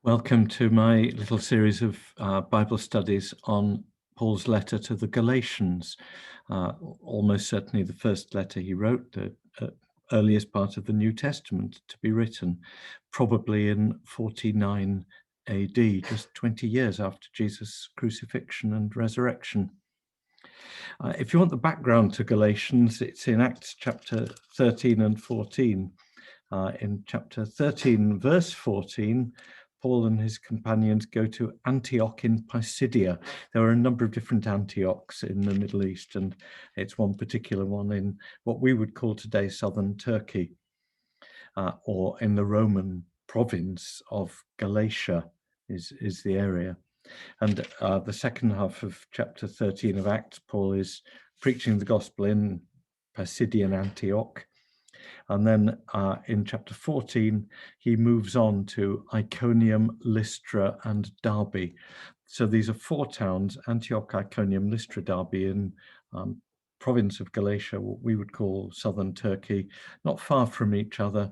Welcome to my little series of Bible studies on Paul's letter to the Galatians. Almost certainly the first letter he wrote, the earliest part of the New Testament to be written, probably in 49 AD, just 20 years after Jesus' crucifixion and resurrection. If you want the background to Galatians, it's in Acts chapter 13 and 14. In chapter 13, verse 14, Paul and his companions go to Antioch in Pisidia. There are a number of different Antiochs in the Middle East, and it's one particular one in what we would call today southern Turkey, or in the Roman province of Galatia is the area. And the second half of chapter 13 of Acts, Paul is preaching the gospel in Pisidian Antioch. And then in chapter 14, he moves on to Iconium, Lystra, and Derbe. So these are four towns: Antioch, Iconium, Lystra, Derbe, in province of Galatia, what we would call southern Turkey, not far from each other.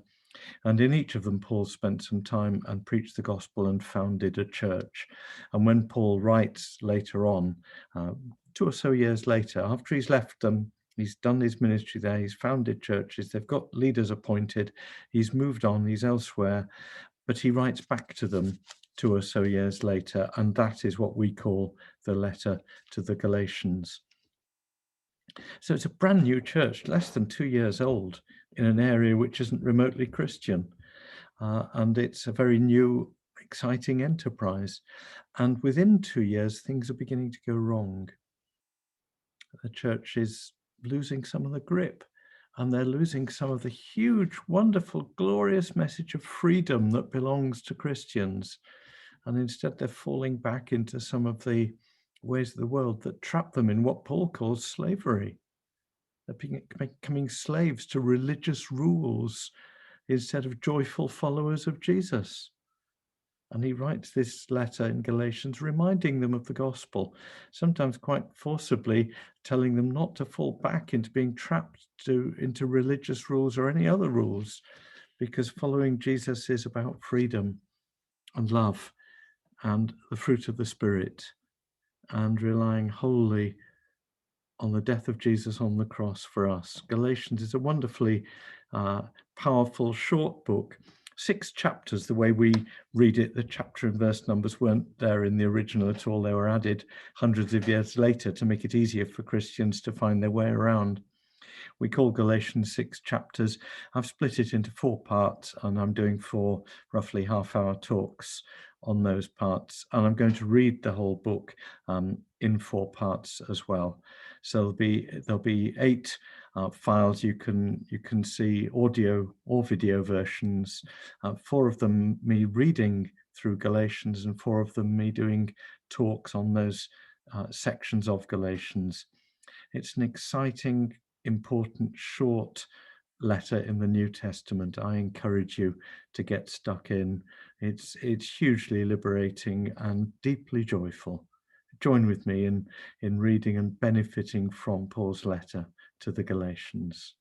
And in each of them, Paul spent some time and preached the gospel and founded a church. And when Paul writes later on, 2 or so years later, after he's left them, he's done his ministry there, he's founded churches, they've got leaders appointed, he's moved on, he's elsewhere, but he writes back to them 2 or so years later, and that is what we call the letter to the Galatians. So it's a brand new church, less than 2 years old, in an area which isn't remotely Christian. And it's a very new, exciting enterprise. And within 2 years, things are beginning to go wrong. The church is losing some of the grip, and they're losing some of the huge, wonderful, glorious message of freedom that belongs to Christians. And instead, they're falling back into some of the ways of the world that trap them in what Paul calls slavery. They're becoming slaves to religious rules instead of joyful followers of Jesus. And he writes this letter in Galatians, reminding them of the gospel, sometimes quite forcibly telling them not to fall back into being trapped into religious rules or any other rules, because following Jesus is about freedom and love and the fruit of the Spirit, and relying wholly on the death of Jesus on the cross for us. Galatians is a wonderfully powerful, short book. 6 chapters, the way we read it. The chapter and verse numbers weren't there in the original at all. They were added hundreds of years later to make it easier for Christians to find their way around. We call Galatians 6 chapters. I've split it into 4 parts, and I'm doing 4 roughly half-hour talks on those parts. And I'm going to read the whole book in 4 parts as well. So there'll be 8 files you can see, audio or video versions. 4 of them me reading through Galatians, and 4 of them me doing talks on those sections of Galatians. It's an exciting, important, short letter in the New Testament. I encourage you to get stuck in. It's hugely liberating and deeply joyful. Join with me in reading and benefiting from Paul's letter to the Galatians.